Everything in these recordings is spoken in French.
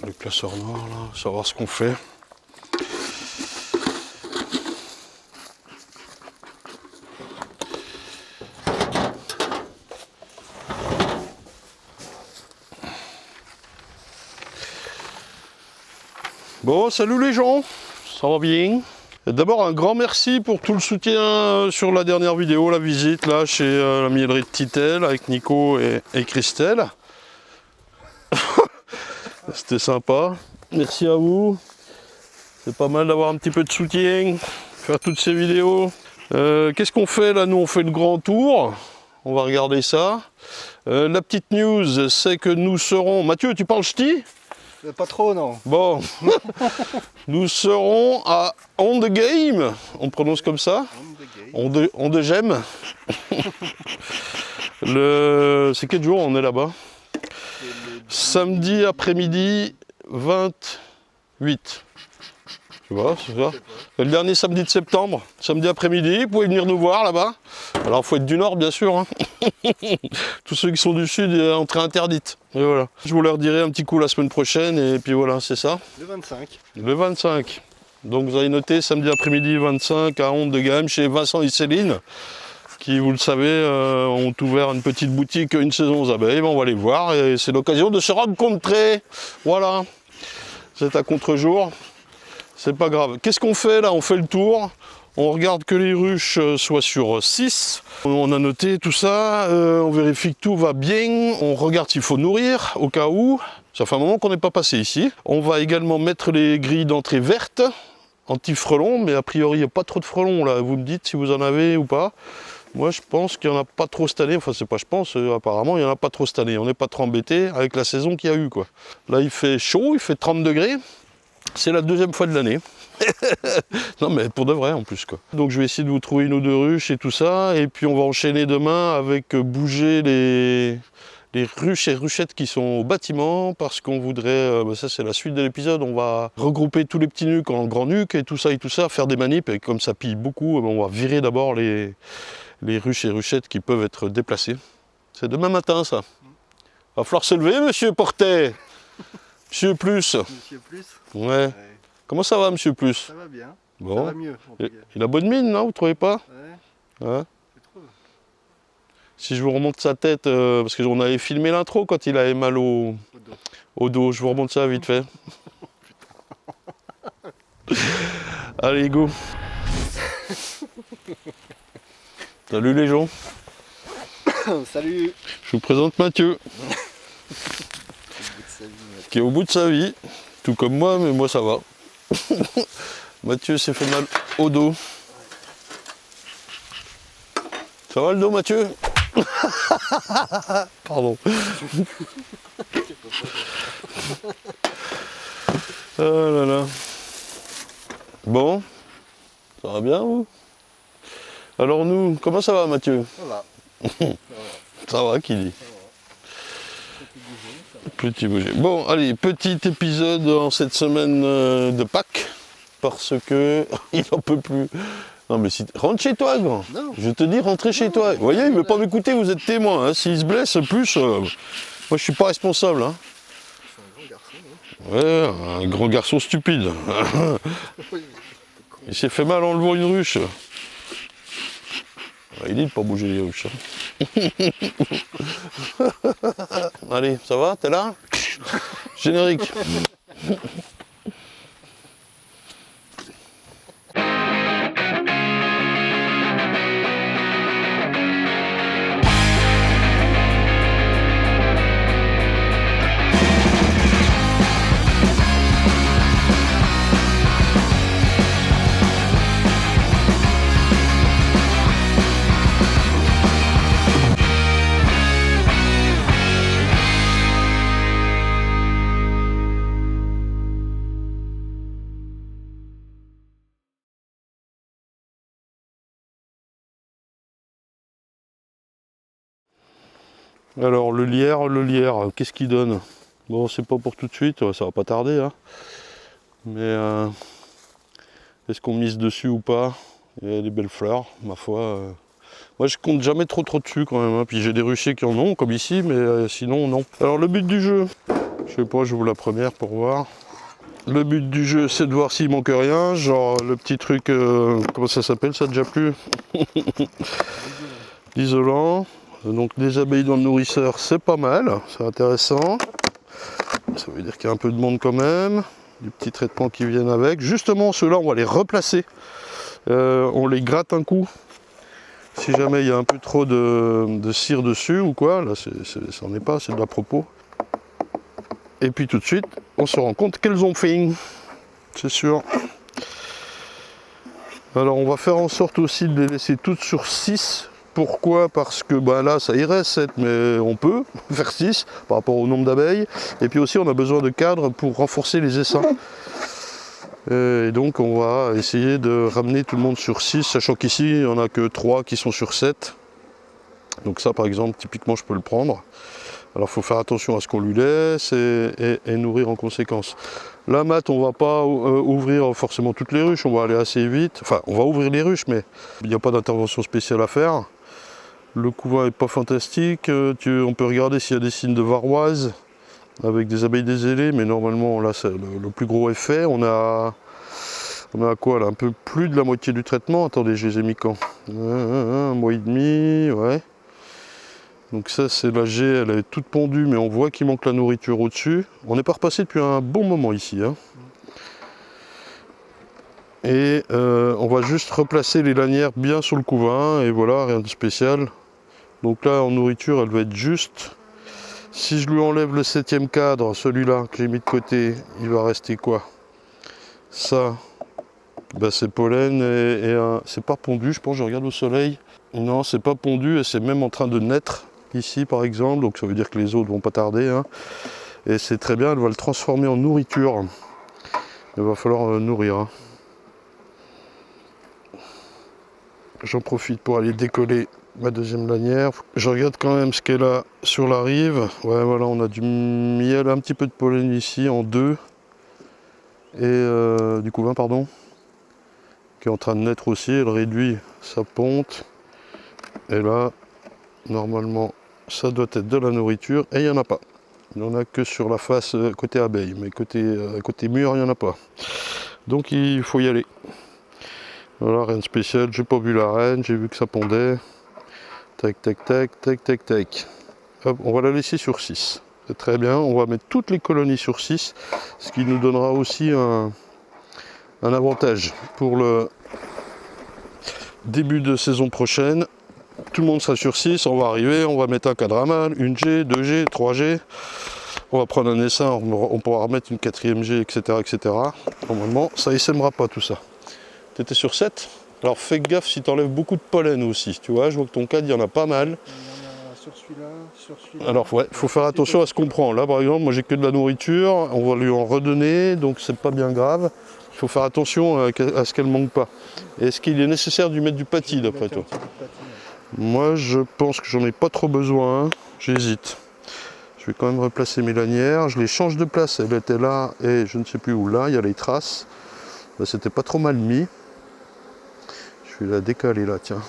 les placeurs noirs là, savoir ce qu'on fait. Bon, salut les gens, ça va bien? D'abord un grand merci pour tout le soutien sur la dernière vidéo, la visite là chez la miellerie de Titel avec Nico et Christelle. C'était sympa, merci à vous. C'est pas mal d'avoir un petit peu de soutien, faire toutes ces vidéos. Qu'est-ce qu'on fait là? Nous on fait le grand tour, on va regarder ça. La petite news c'est que nous serons... Mathieu, tu parles ch'ti? Pas trop, non. Bon, nous serons à On The Game, on prononce comme ça, On The Game. C'est quel jour on est là-bas? Samedi après-midi 28. Tu vois, c'est ça. Le dernier samedi de septembre, samedi après-midi, vous pouvez venir nous voir là-bas. Alors il faut être du nord bien sûr, hein. Tous ceux qui sont du sud, entrée interdite. Et voilà. Je vous leur dirai un petit coup la semaine prochaine et puis voilà, c'est ça. Le 25. Le 25. Donc vous avez noté samedi après-midi 25 à On The Game chez Vincent et Céline, qui vous le savez ont ouvert une petite boutique Une Saison aux Abeilles. On va les voir et c'est l'occasion de se rencontrer. Voilà. C'est à contre-jour. C'est pas grave. Qu'est-ce qu'on fait là? On fait le tour. On regarde que les ruches soient sur 6. On a noté tout ça. On vérifie que tout va bien. On regarde s'il faut nourrir au cas où. Ça fait un moment qu'on n'est pas passé ici. On va également mettre les grilles d'entrée vertes, anti-frelons, mais a priori il n'y a pas trop de frelons là. Vous me dites si vous en avez ou pas. Moi je pense qu'il n'y en a pas trop cette année. Enfin c'est pas je pense, apparemment il n'y en a pas trop cette année. On n'est pas trop embêté avec la saison qu'il y a eu quoi. Là il fait chaud, il fait 30 degrés. C'est la deuxième fois de l'année. Non mais pour de vrai en plus quoi. Donc je vais essayer de vous trouver une ou deux ruches et tout ça. Et puis on va enchaîner demain avec bouger les ruches et ruchettes qui sont au bâtiment parce qu'on voudrait, ça c'est la suite de l'épisode, on va regrouper tous les petits nuques en grands nuques et tout ça, faire des manips et comme ça pille beaucoup, on va virer d'abord les ruches et ruchettes qui peuvent être déplacées. C'est demain matin ça. Va falloir se lever monsieur Portet. Monsieur Plus. Monsieur Plus. Ouais. Comment ça va monsieur Plus? Ça va bien. Bon. Ça va mieux. Il a bonne mine, non? Vous trouvez pas? Ouais. Hein? Je trouve. Si je vous remonte sa tête, parce qu'on avait filmé l'intro quand il avait mal au dos, je vous remonte ça vite fait. Allez, go. Salut les gens. Salut. Je vous présente Mathieu, qui est au bout de sa vie, tout comme moi, mais moi ça va. Mathieu s'est fait mal au dos. Ça va le dos, Mathieu? Pardon. Ah là là. Bon, ça va bien vous? Alors nous, comment ça va Mathieu? Ça va. Ça va qui dit? Petit bouger. Bon, allez, petit épisode en cette semaine de Pâques, parce que il n'en peut plus. Non mais si... rentre chez toi, grand. Non. Je te dis, rentrez chez toi. Vous voyez, il ne veut pas m'écouter, vous êtes témoin. Hein. S'il se blesse plus, moi je suis pas responsable. Hein. Je suis un grand garçon. Ouais, un grand garçon stupide. Il s'est fait mal en levant une ruche. Il dit de pas bouger les ruches. Hein. Allez, ça va? T'es là? Générique. Alors le lierre, qu'est-ce qu'il donne? Bon, c'est pas pour tout de suite, ça va pas tarder. Hein. Mais est-ce qu'on mise dessus ou pas? Il y a des belles fleurs, ma foi. Moi je compte jamais trop dessus quand même. Hein. Puis j'ai des ruchers qui en ont, comme ici, mais sinon non. Alors le but du jeu, Je sais pas, j'ouvre la première pour voir. Le but du jeu, c'est de voir s'il manque rien, genre le petit truc, comment ça s'appelle, ça déjà plus l'isolant. Donc des abeilles dans le nourrisseur, c'est pas mal, c'est intéressant. Ça veut dire qu'il y a un peu de monde quand même. Des petits traitements qui viennent avec. Justement, ceux-là, on va les replacer. On les gratte un coup. Si jamais il y a un peu trop de cire dessus ou quoi, là, ça n'en est pas, c'est de la propos. Et puis tout de suite, on se rend compte qu'elles ont faim, c'est sûr. Alors on va faire en sorte aussi de les laisser toutes sur 6. Pourquoi? Parce que bah, là ça irait 7, mais on peut faire 6 par rapport au nombre d'abeilles. Et puis aussi on a besoin de cadres pour renforcer les essaims. Et donc on va essayer de ramener tout le monde sur 6, sachant qu'ici il n'y en a que 3 qui sont sur 7. Donc ça par exemple, typiquement je peux le prendre. Alors il faut faire attention à ce qu'on lui laisse et nourrir en conséquence. La mat, on ne va pas ouvrir forcément toutes les ruches, on va aller assez vite. Enfin, on va ouvrir les ruches, mais il n'y a pas d'intervention spéciale à faire. Le couvain n'est pas fantastique. On peut regarder s'il y a des signes de varroise avec des abeilles dézélées, mais normalement là c'est le plus gros effet. On a quoi là? Un peu plus de la moitié du traitement. Attendez, je les ai mis quand? Un mois et demi, ouais. Donc ça c'est la G, elle est toute pondue, mais on voit qu'il manque la nourriture au-dessus. On n'est pas repassé depuis un bon moment ici. Hein. Et on va juste replacer les lanières bien sur le couvain, et voilà, rien de spécial. Donc là en nourriture elle va être juste. Si je lui enlève le 7e cadre, celui-là que j'ai mis de côté, il va rester quoi? Ça, bah, c'est pollen et c'est pas pondu, je pense, je regarde au soleil. Non, c'est pas pondu et c'est même en train de naître. Ici par exemple, donc ça veut dire que les autres vont pas tarder, hein. Et c'est très bien, elle va le transformer en nourriture. Il va falloir nourrir. Hein. J'en profite pour aller décoller ma 2e lanière. Je regarde quand même ce qu'elle a sur la rive. Ouais, voilà, on a du miel, un petit peu de pollen ici en 2 et du couvain, pardon, qui est en train de naître aussi. Elle réduit sa ponte et là, normalement, ça doit être de la nourriture et il n'y en a pas. Il n'y en a que sur la face côté abeille, mais côté mur, il n'y en a pas. Donc il faut y aller. Voilà, rien de spécial, j'ai pas vu la reine, j'ai vu que ça pondait. Tac, tac, tac, tac, tac, tac. Hop, on va la laisser sur 6. C'est très bien, on va mettre toutes les colonies sur 6, ce qui nous donnera aussi un avantage pour le début de saison prochaine. Tout le monde sera sur 6, on va arriver, on va mettre un cadre à mâle, une G, 2G, 3G. On va prendre un essaim, on pourra remettre une 4e G, etc., etc. Normalement, ça ne sèmera pas tout ça. Tu étais sur 7? Alors fais gaffe si tu enlèves beaucoup de pollen aussi. Tu vois, je vois que ton cadre, il y en a pas mal. Il y en a sur celui-là, Alors ouais, il faut faire attention à ce qu'on prend. Là par exemple, moi j'ai que de la nourriture, on va lui en redonner, donc c'est pas bien grave. Il faut faire attention à ce qu'elle ne manque pas. Est-ce qu'il est nécessaire de lui mettre du patis d'après toi? Moi je pense que j'en ai pas trop besoin, j'hésite. Je vais quand même replacer mes lanières, je les change de place, elle était là et je ne sais plus où là, il y a les traces. Là, c'était pas trop mal mis. Je vais la décaler là, tiens.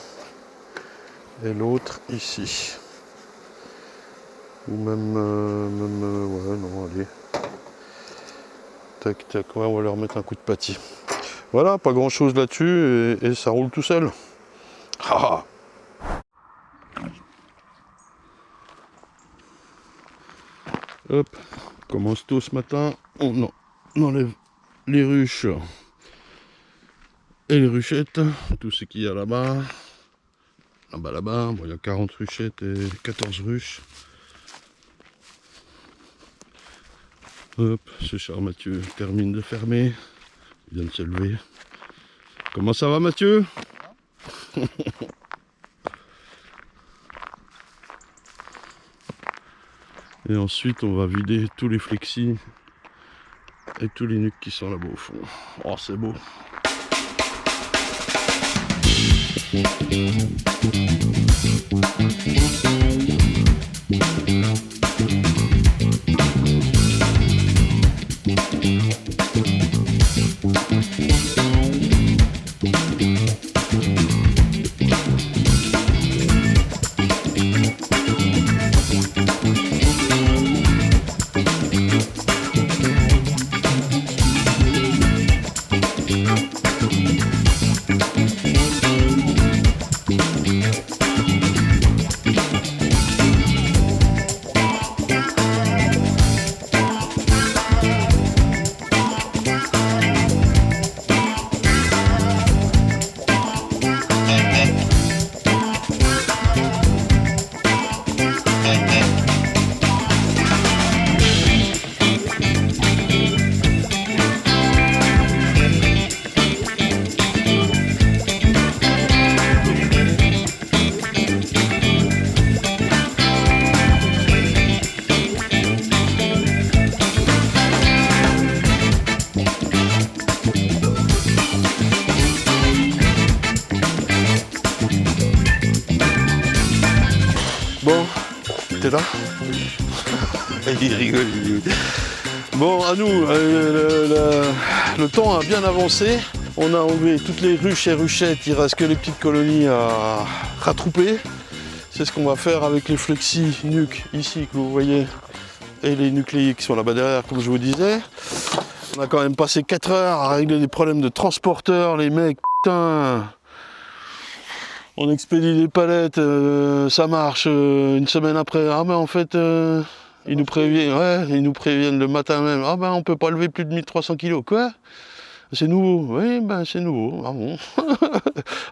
Et l'autre ici. Ou même, ouais, non, allez. Tac, tac, ouais, on va leur mettre un coup de patis. Voilà, pas grand chose là-dessus et ça roule tout seul. Ah. Hop, on commence tôt ce matin. On enlève les ruches et les ruchettes, tout ce qu'il y a là-bas. Là-bas, bon, il y a 40 ruchettes et 14 ruches. Hop, ce cher Mathieu termine de fermer. Il vient de se lever. Comment ça va Mathieu? Et ensuite on va vider tous les flexis et tous les nuques qui sont là-bas au fond. Oh c'est beau. T'es là? Il rigole. Bon, à nous, le temps a bien avancé. On a enlevé toutes les ruches et ruchettes, il ne reste que les petites colonies à ratrouper. C'est ce qu'on va faire avec les flexi nuques ici que vous voyez et les nucléiques qui sont là-bas derrière, comme je vous disais. On a quand même passé 4 heures à régler des problèmes de transporteurs, les mecs, putain. On expédie des palettes, ça marche, une semaine après, ah ben en fait, ils nous préviennent le matin même, ah ben on peut pas lever plus de 1300 kilos, quoi? C'est nouveau, oui ben c'est nouveau, ah bon.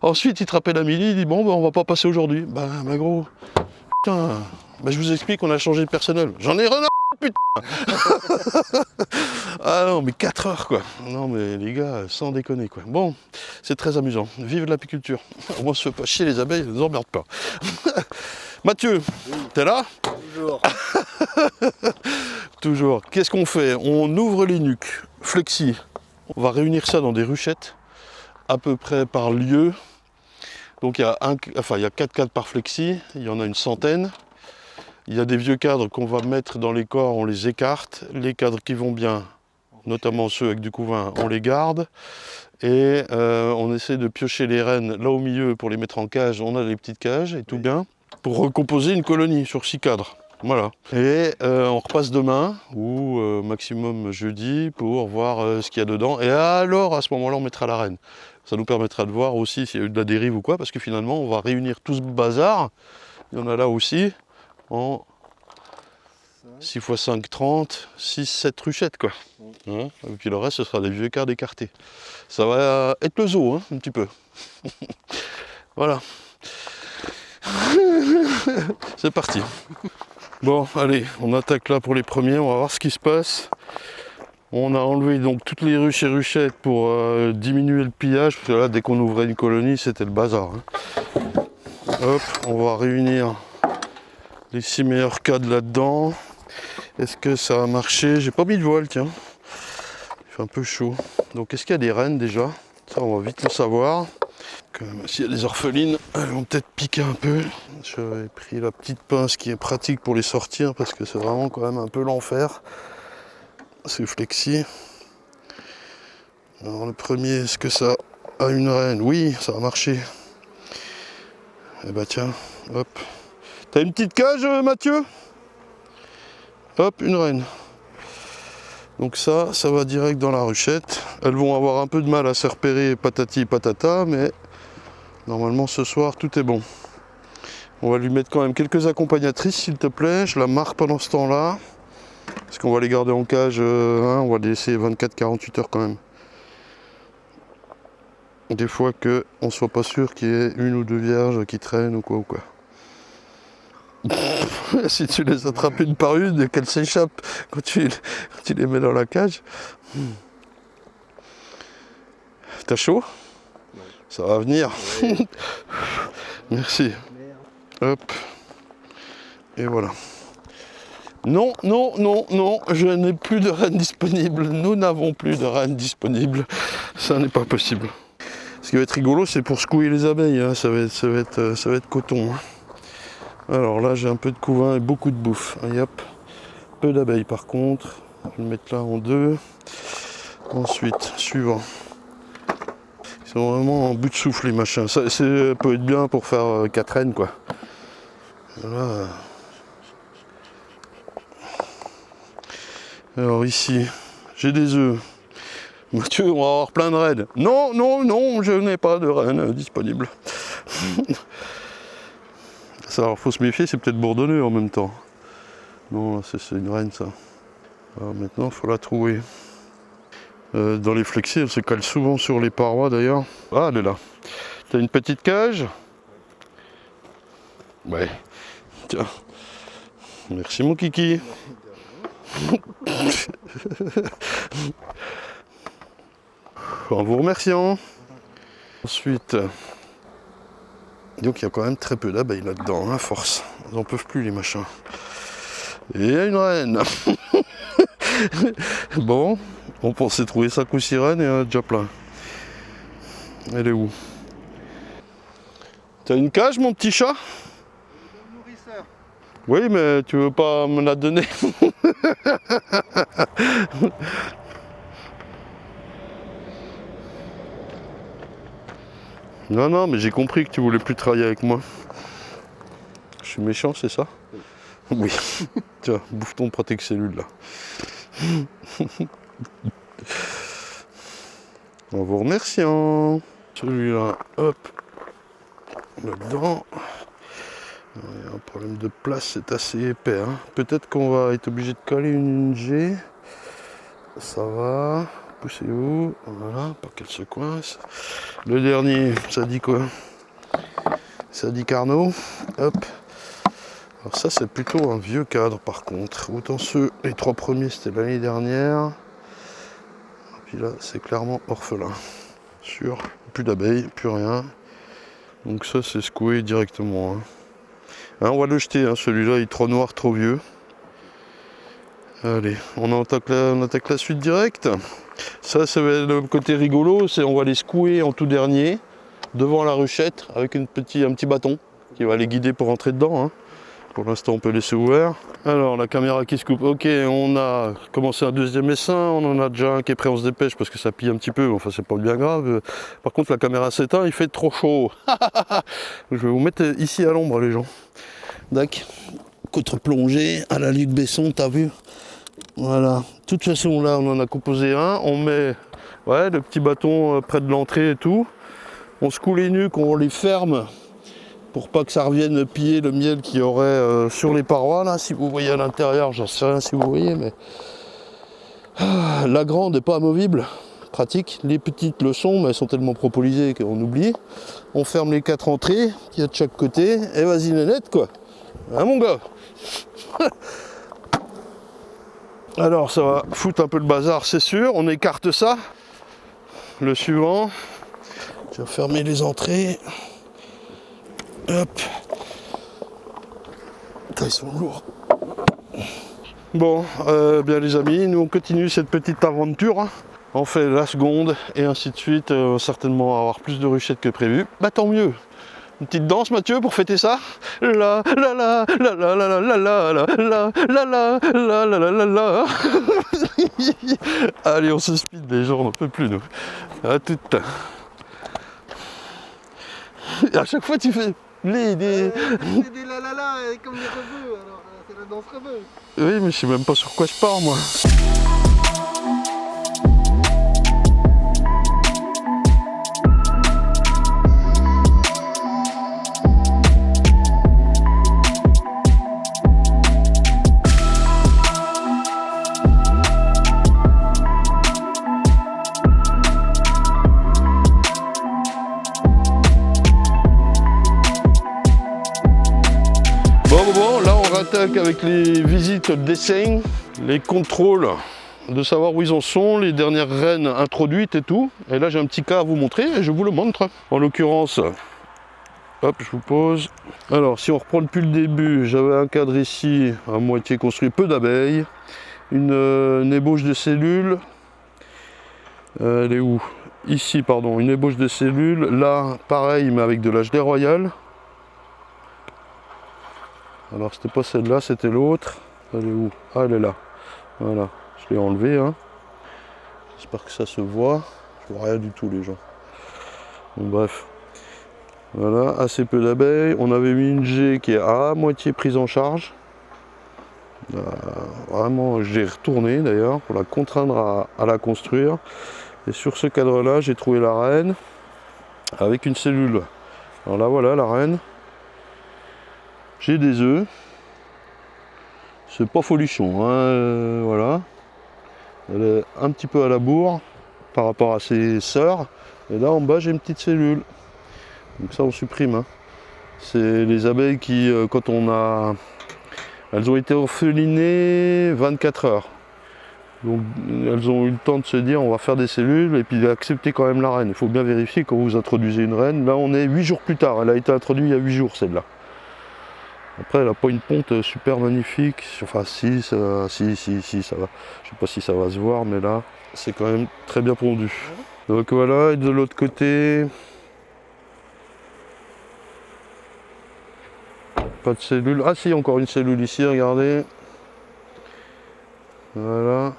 Ensuite il te rappelle à midi, il dit bon ben on va pas passer aujourd'hui, ben gros, putain, ben je vous explique, on a changé de personnel, j'en ai rien à putain. Ah non mais 4 heures quoi, non mais les gars, sans déconner quoi. Bon, c'est très amusant, vive l'apiculture, on se fait pas chier les abeilles, elles ne nous emmerdent pas. Mathieu, oui. T'es là? Toujours. Toujours. Qu'est-ce qu'on fait? On ouvre les nuques, flexi. On va réunir ça dans des ruchettes, à peu près par lieu. Donc il y a 4 cadres par flexi, il y en a une centaine. Il y a des vieux cadres qu'on va mettre dans les corps, on les écarte. Les cadres qui vont bien, notamment ceux avec du couvain, on les garde. Et on essaie de piocher les rennes là au milieu pour les mettre en cage. On a des petites cages et tout bien. Pour recomposer une colonie sur 6 cadres. Voilà. Et on repasse demain, ou maximum jeudi, pour voir ce qu'il y a dedans. Et alors, à ce moment-là, on mettra la reine. Ça nous permettra de voir aussi s'il y a eu de la dérive ou quoi, parce que finalement, on va réunir tout ce bazar. Il y en a là aussi, en 6 x 5, 30, 6, 7 ruchettes, quoi. Hein, et puis le reste, ce sera des vieux cadres écartés. Ça va être le zoo, hein, un petit peu. Voilà. C'est parti. Bon, allez, on attaque là pour les premiers, on va voir ce qui se passe. On a enlevé donc toutes les ruches et ruchettes pour diminuer le pillage, parce que là, dès qu'on ouvrait une colonie, c'était le bazar. Hein. Hop, on va réunir les 6 meilleurs cadres là-dedans. Est-ce que ça a marché? J'ai pas mis de voile, tiens. Il fait un peu chaud. Donc, est-ce qu'il y a des rennes déjà? Ça, on va vite le savoir. S'il y a des orphelines, elles vont peut-être piquer un peu. J'avais pris la petite pince qui est pratique pour les sortir parce que c'est vraiment quand même un peu l'enfer. C'est flexi. Alors le premier, est-ce que ça a une reine? Oui, ça a marché. Eh bah tiens, hop. T'as une petite cage, Mathieu? Hop, une reine. Donc ça va direct dans la ruchette. Elles vont avoir un peu de mal à se repérer patati patata, mais normalement ce soir tout est bon. On va lui mettre quand même quelques accompagnatrices s'il te plaît. Je la marque pendant ce temps-là. Parce qu'on va les garder en cage, on va les laisser 24-48 heures quand même. Des fois qu'on ne soit pas sûr qu'il y ait une ou deux vierges qui traînent ou quoi. Si tu les attrapes une par une et qu'elles s'échappent quand tu les mets dans la cage. T'as chaud? Non. Ça va venir. Ouais. Merci. Hop. Et voilà. Non, je n'ai plus de reine disponible. Nous n'avons plus de reine disponible. Ça n'est pas possible. Ce qui va être rigolo, c'est pour secouer les abeilles. Hein. Ça va être coton. Hein. Alors là, j'ai un peu de couvain et beaucoup de bouffe. Et hop. Peu d'abeilles par contre. Je vais le mettre là en 2. Ensuite, suivant. Ils sont vraiment en bout de souffle les machins. Ça peut être bien pour faire 4 reines quoi. Voilà. Alors ici, j'ai des œufs. Mathieu, on va avoir plein de reines. Non, je n'ai pas de reines disponibles. Ça, alors faut se méfier, c'est peut-être bourdonneux en même temps. Non, c'est une reine ça. Alors maintenant, il faut la trouver. Dans les flexis, elle se cale souvent sur les parois d'ailleurs. Ah, elle est là. T'as une petite cage? Ouais. Tiens. Merci mon kiki. En vous remerciant. Ensuite, donc il y a quand même très peu d'abeilles là-dedans, à force. Ils n'en peuvent plus les machins. Et il y a une reine. Bon, on pensait trouver 5 ou 6 reines et il y en a déjà plein. Elle est où? T'as une cage mon petit chat? Oui, mais tu veux pas me la donner? Non, non, mais j'ai compris que tu voulais plus travailler avec moi. Je suis méchant, c'est ça? Oui. Tiens, bouffe ton protège-cellule là. En vous remerciant. Celui-là, hop, là-dedans. Il y a un problème de place, c'est assez épais. Hein. Peut-être qu'on va être obligé de coller une G. Ça va. Poussez-vous. Voilà, pas qu'elle se coince. Le dernier, ça dit quoi? Ça dit Carnot. Hop. Alors ça, c'est plutôt un vieux cadre par contre. Autant les 3 premiers, c'était l'année dernière. Et puis là, c'est clairement orphelin. Sûr, plus d'abeilles, plus rien. Donc ça, c'est secoué directement. Hein. Hein, on va le jeter, hein. Celui-là, il est trop noir, trop vieux. Allez, on attaque la suite directe. Ça, c'est le côté rigolo, c'est on va les secouer en tout dernier, devant la ruchette, avec un petit bâton qui va les guider pour rentrer dedans. Hein. Pour l'instant, on peut laisser ouvert. Alors, la caméra qui se coupe. Ok, on a commencé un deuxième essaim. On en a déjà un qui est prêt, on se dépêche parce que ça pille un petit peu. Enfin, c'est pas bien grave. Par contre, la caméra s'éteint, il fait trop chaud. Je vais vous mettre ici à l'ombre, les gens. Dac. Contre-plongée à la Luc Besson, t'as vu? Voilà. De toute façon, là, on en a composé un. On met le petit bâton près de l'entrée et tout. On secoue les nuques, on les ferme. Pour pas que ça revienne piller le miel qu'il y aurait sur les parois là, si vous voyez à l'intérieur, j'en sais rien si vous voyez, mais la grande n'est pas amovible, pratique. Les petites le sont, mais elles sont tellement propolisées qu'on oublie. On ferme les 4 entrées qu'il y a de chaque côté, et vas-y nénette quoi, hein mon gars. Alors ça va foutre un peu le bazar, c'est sûr, on écarte ça. Le suivant, je vais fermer les entrées. Hop. Putain, ils sont lourds. Bon, bien les amis, nous on continue cette petite aventure. Hein. On fait la seconde et ainsi de suite. On va certainement avoir plus de ruchettes que prévu. Bah tant mieux. Une petite danse, Mathieu, pour fêter ça. La la la la la la la la la la la la la la la la. Allez, on se speed, les gens, on n'en peut plus nous. À toute. Et à chaque fois tu fais C'est des la la la comme les rebeux, alors c'est la danse rebeu. Oui, mais je sais même pas sur quoi je pars moi. Bon, là on rattaque avec les visites d'essai, les contrôles de savoir où ils en sont, les dernières reines introduites et tout. Et là j'ai un petit cas à vous montrer et je vous le montre. En l'occurrence, hop, je vous pose. Alors si on reprend depuis le début, j'avais un cadre ici à moitié construit, peu d'abeilles, une ébauche de cellules. Elle est où? Ici, pardon, une ébauche de cellules. Là, pareil, mais avec de la gelée royale. Alors c'était pas celle-là, c'était l'autre. Elle est où? Ah, elle est là. Voilà, je l'ai enlevée. Hein. J'espère que ça se voit. Je vois rien du tout, les gens. Bon, bref. Voilà, assez peu d'abeilles. On avait mis une G qui est à moitié prise en charge. Vraiment, j'ai retourné d'ailleurs pour la contraindre à la construire. Et sur ce cadre-là, j'ai trouvé la reine avec une cellule. Alors là, voilà la reine. J'ai des œufs. C'est pas folichon, hein, voilà. Elle est un petit peu à la bourre par rapport à ses sœurs. Et là en bas j'ai une petite cellule. Donc ça on supprime. Hein. C'est les abeilles qui, quand on a... Elles ont été orphelinées 24 heures. Donc elles ont eu le temps de se dire on va faire des cellules et puis d'accepter quand même la reine. Il faut bien vérifier quand vous introduisez une reine. Là on est 8 jours plus tard. Elle a été introduite il y a 8 jours celle-là. Après, elle n'a pas une ponte super magnifique. Enfin, si, ça va. Je ne sais pas si ça va se voir, mais là, c'est quand même très bien pondu. Donc voilà, et de l'autre côté... Pas de cellule. Ah si, encore une cellule ici, regardez. Voilà.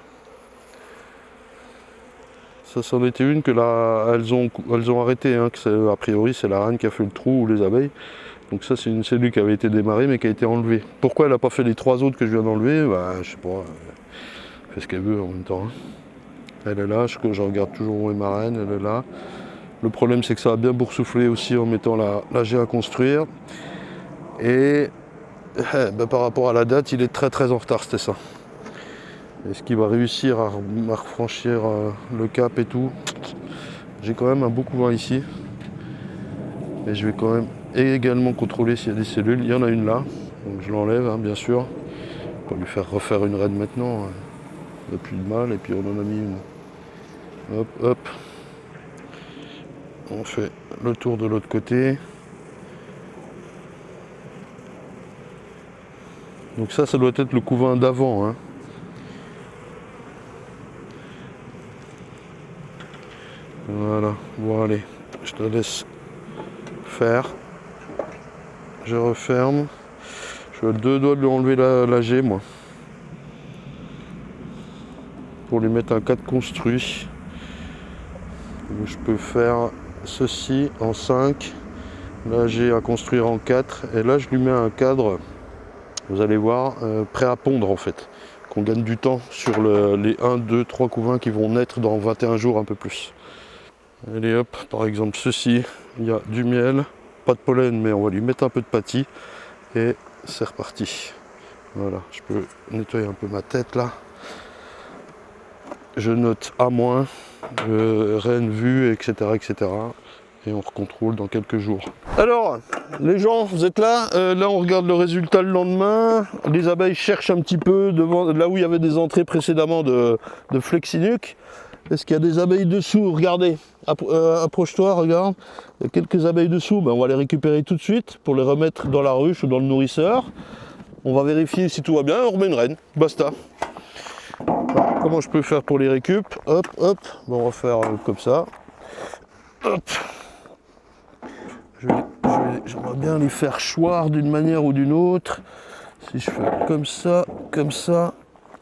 Ça, c'en était une que là, elles ont arrêté. Hein, que a priori, c'est la reine qui a fait le trou ou les abeilles. Donc ça, c'est une cellule qui avait été démarrée mais qui a été enlevée. Pourquoi elle n'a pas fait les 3 autres que je viens d'enlever? Bah, je sais pas. Elle fait ce qu'elle veut en même temps. Hein. Elle est là, je regarde toujours où est ma reine, elle est là. Le problème, c'est que ça a bien boursouflé aussi en mettant la G à construire. Et ben, par rapport à la date, il est très en retard, c'était ça. Est-ce qu'il va réussir à franchir le cap et tout? J'ai quand même un beau couvent ici. Et je vais quand même également contrôler s'il y a des cellules. Il y en a une là, donc je l'enlève, hein, bien sûr. Pas lui faire refaire une reine maintenant. Il n'y a plus de mal. Et puis on en a mis une. Hop, hop. On fait le tour de l'autre côté. Donc ça doit être le couvain d'avant. Hein. Voilà, bon allez, je te laisse faire. Je referme. Je suis à 2 doigts de lui enlever la G, moi. Pour lui mettre un cadre construit. Donc, je peux faire ceci en 5. La G à construire en 4. Et là, je lui mets un cadre, vous allez voir, prêt à pondre en fait. Qu'on gagne du temps sur les 1, 2, 3 couvains qui vont naître dans 21 jours, un peu plus. Allez hop, par exemple ceci, il y a du miel, pas de pollen mais on va lui mettre un peu de pâtis et c'est reparti. Voilà, je peux nettoyer un peu ma tête là. Je note A-, reine vue, etc. Et on recontrôle dans quelques jours. Alors, les gens, vous êtes là? Là, on regarde le résultat le lendemain. Les abeilles cherchent un petit peu devant, là où il y avait des entrées précédemment de Flexinuc. Est-ce qu'il y a des abeilles dessous? Regardez, approche-toi, regarde. Il y a quelques abeilles dessous, ben, on va les récupérer tout de suite pour les remettre dans la ruche ou dans le nourrisseur. On va vérifier si tout va bien, on remet une reine, basta. Alors, comment je peux faire pour les récup? Hop, hop, bon, on va faire comme ça. Hop. J'aimerais bien les faire choir d'une manière ou d'une autre. Si je fais comme ça,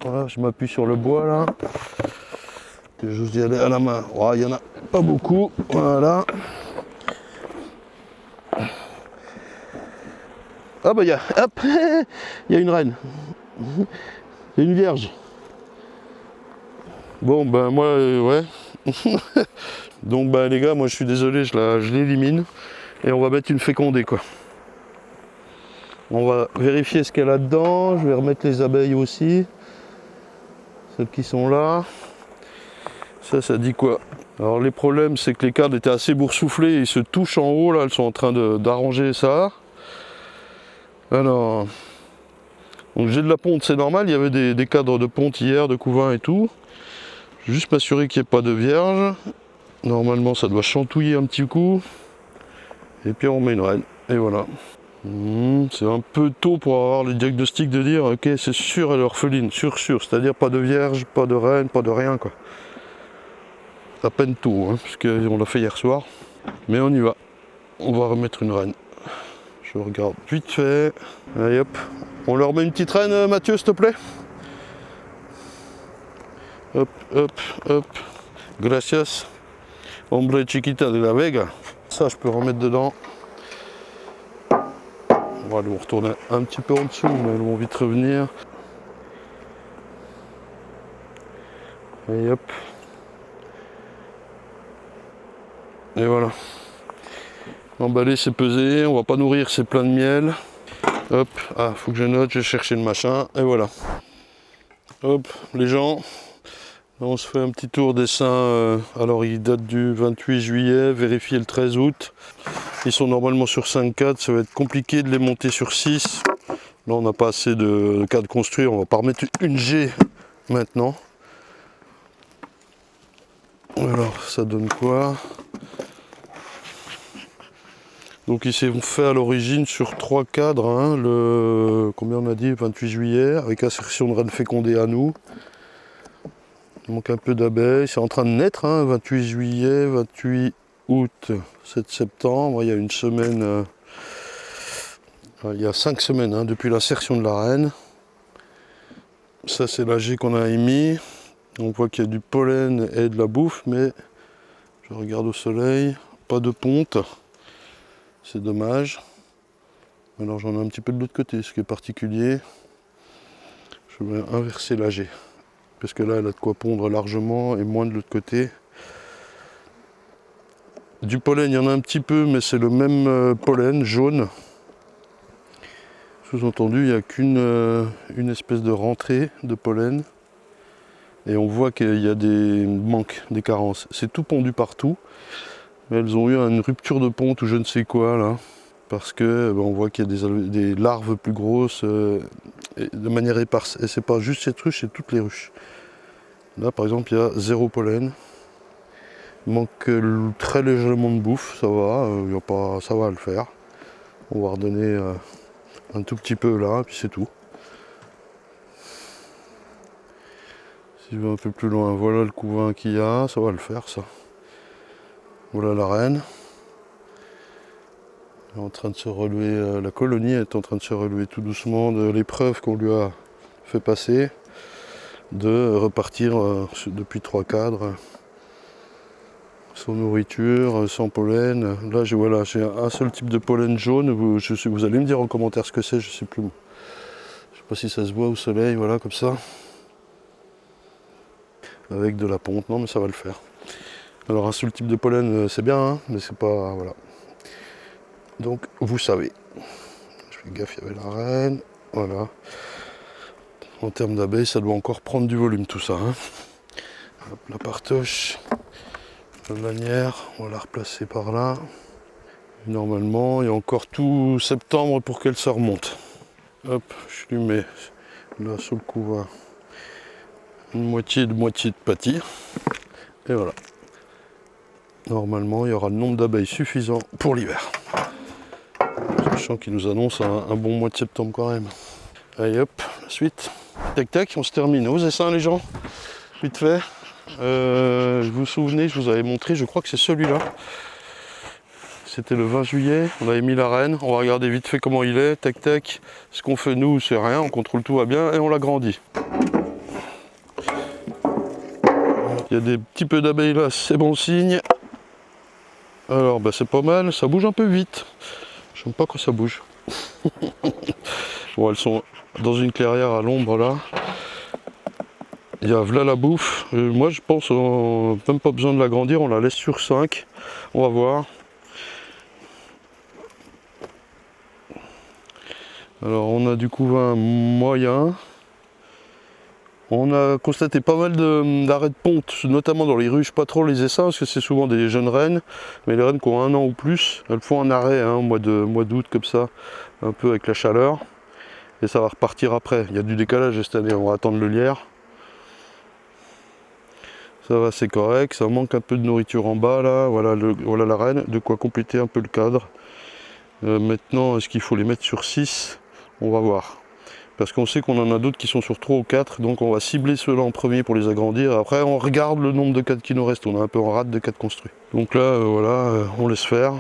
voilà, je m'appuie sur le bois là. Je vous y aller à la main. Oh, il n'y en a pas beaucoup. Voilà. Ah bah il y a une reine. Il y a une vierge. Bon ben moi ouais. Donc ben les gars, moi je suis désolé, je l'élimine. Et on va mettre une fécondée quoi. On va vérifier ce qu'elle a dedans. Je vais remettre les abeilles aussi. Celles qui sont là. Ça dit quoi? Alors les problèmes, c'est que les cadres étaient assez boursouflés, ils se touchent en haut, là, elles sont en train d'arranger ça. Alors, donc j'ai de la ponte, c'est normal, il y avait des cadres de ponte hier, de couvain et tout. Juste m'assurer qu'il n'y ait pas de vierge. Normalement, ça doit chantouiller un petit coup. Et puis on met une reine, et voilà. C'est un peu tôt pour avoir le diagnostic de dire, ok, c'est sûr elle est orpheline, sûr, c'est-à-dire pas de vierge, pas de reine, pas de rien, quoi. À peine tôt, hein, puisqu'on l'a fait hier soir. Mais on y va. On va remettre une reine. Je regarde vite fait. Allez hop. On leur met une petite reine, Mathieu, s'il te plaît. Hop, hop, hop. Gracias. Hombre chiquita de la Vega. Ça, je peux remettre dedans. On va nous retourner un petit peu en dessous, mais elles vont vite revenir. Allez hop. Et voilà. Emballer, c'est peser, on va pas nourrir, c'est plein de miel. Hop, ah, faut que je note, je vais chercher le machin, et voilà. Hop, les gens, là, on se fait un petit tour des seins. Alors, il date du 28 juillet, vérifier le 13 août. Ils sont normalement sur 5,4, ça va être compliqué de les monter sur 6. Là, on n'a pas assez de cadres construits, on va pas remettre une G maintenant. Alors, ça donne quoi? Donc ils s'est fait à l'origine sur 3 cadres, hein, combien on a dit, 28 juillet, avec insertion de reine fécondée à nous. Il manque un peu d'abeilles, c'est en train de naître, hein, 28 juillet, 28 août, 7 septembre, il y a une semaine Il y a 5 semaines, hein, depuis l'insertion de la reine. Ça c'est l'AG qu'on a émis. On voit qu'il y a du pollen et de la bouffe, mais je regarde au soleil, pas de ponte. C'est dommage. Alors j'en ai un petit peu de l'autre côté, ce qui est particulier. Je vais inverser l'AG. Parce que là elle a de quoi pondre largement et moins de l'autre côté. Du pollen, il y en a un petit peu, mais c'est le même pollen jaune. Sous-entendu, il n'y a qu'une espèce de rentrée de pollen. Et on voit qu'il y a des manques, des carences. C'est tout pondu partout. Mais elles ont eu une rupture de ponte ou je ne sais quoi là. Parce que on voit qu'il y a des larves plus grosses de manière éparse. Et c'est pas juste cette ruche, c'est toutes les ruches. Là par exemple, il y a 0 pollen. Il manque très légèrement de bouffe, ça va, ça va le faire. On va redonner un tout petit peu là, et puis c'est tout. Si je vais un peu plus loin, voilà le couvain qu'il y a, ça va le faire ça. Voilà la reine. Elle est en train de se relever, la colonie est en train de se relever tout doucement de l'épreuve qu'on lui a fait passer, de repartir depuis 3 cadres. Sans nourriture, sans pollen. Là, j'ai un seul type de pollen jaune. Vous allez me dire en commentaire ce que c'est, je sais plus. Je sais pas si ça se voit au soleil, voilà, comme ça. Avec de la ponte, non mais ça va le faire. Alors un seul type de pollen, c'est bien, hein, mais c'est pas... Voilà. Donc, vous savez. Je fais gaffe, il y avait la reine. Voilà. En termes d'abeilles, ça doit encore prendre du volume tout ça. Hein. Hop, la partoche. La lanière, on va la replacer par là. Et normalement, il y a encore tout septembre pour qu'elle se remonte. Hop, je lui mets là sous le couvain une moitié de pâtis. Et voilà. Normalement, il y aura le nombre d'abeilles suffisant pour l'hiver. Sachant qu'il nous annonce un bon mois de septembre quand même. Allez hop, la suite. Tac tac, on se termine. Aux essaims les gens. Vite fait. Vous vous souvenez, je vous avais montré, je crois que c'est celui-là. C'était le 20 juillet, on avait mis la reine, on va regarder vite fait comment il est, tac tac. Ce qu'on fait nous, c'est rien, on contrôle tout va bien et on l'agrandit. Il y a des petits peu d'abeilles là, c'est bon signe. Alors bah c'est pas mal, ça bouge un peu vite. J'aime pas quand ça bouge. Bon, elles sont dans une clairière à l'ombre là. Il y a voilà la bouffe. Moi je pense même pas besoin de l'agrandir, on la laisse sur 5. On va voir. Alors on a du couvain moyen. On a constaté pas mal d'arrêts de ponte, notamment dans les ruches, pas trop les essaims, parce que c'est souvent des jeunes reines. Mais les reines qui ont 1 an ou plus, elles font un arrêt hein, au mois d'août comme ça, un peu avec la chaleur. Et ça va repartir après. Il y a du décalage cette année, on va attendre le lierre. Ça va, c'est correct, ça manque un peu de nourriture en bas là, voilà la reine, de quoi compléter un peu le cadre. Maintenant, est-ce qu'il faut les mettre sur 6? On va voir. Parce qu'on sait qu'on en a d'autres qui sont sur 3 ou 4, donc on va cibler ceux-là en premier pour les agrandir. Après, on regarde le nombre de cadres qui nous restent, on est un peu en rate de cadres construits. Donc là, on laisse faire.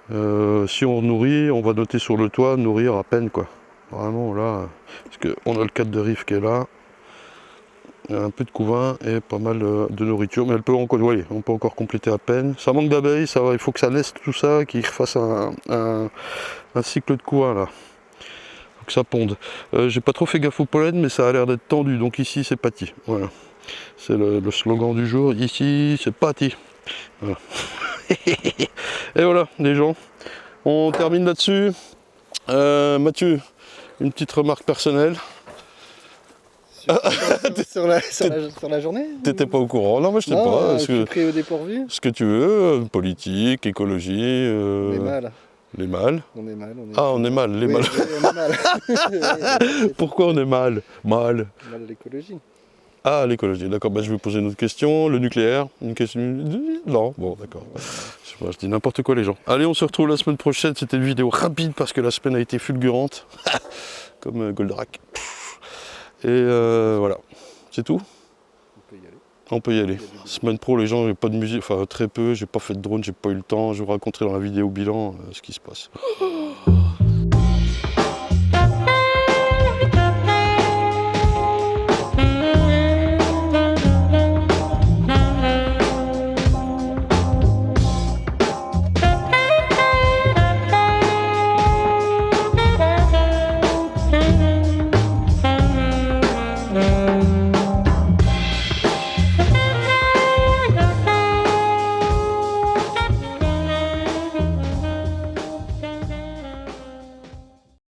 Si on nourrit, on va noter sur le toit, nourrir à peine quoi. Vraiment là, parce qu'on a le cadre de rive qui est là. Un peu de couvain et pas mal de nourriture, mais on peut encore compléter à peine. Ça manque d'abeilles, ça va, il faut que ça naisse tout ça, qu'il fasse un cycle de couvain là. Faut que ça ponde. J'ai pas trop fait gaffe au pollen, mais ça a l'air d'être tendu, donc ici c'est pâti. Voilà. C'est le slogan du jour, ici c'est pâti. Voilà. Et voilà les gens, on termine là-dessus. Mathieu, une petite remarque personnelle. Sur la journée. T'étais pas au courant? Non, mais je sais pas. Je suis pris au dépourvu. Ce que tu veux, politique, écologie. On est mal. Les mâles. On est mal. On est mal, les mâles. On est mal. Pourquoi on est mal? Mal. Mal à l'écologie. Ah, l'écologie, d'accord. Bah, je vais poser une autre question. Le nucléaire, une question. Non, bon, d'accord. Je dis n'importe quoi, les gens. Allez, on se retrouve la semaine prochaine. C'était une vidéo rapide parce que la semaine a été fulgurante. Comme Goldorak. Et voilà, c'est tout. On peut y aller. On peut y aller. Semaine pro, les gens, j'ai pas de musique, enfin très peu, j'ai pas fait de drone, j'ai pas eu le temps, je vous raconterai dans la vidéo bilan ce qui se passe.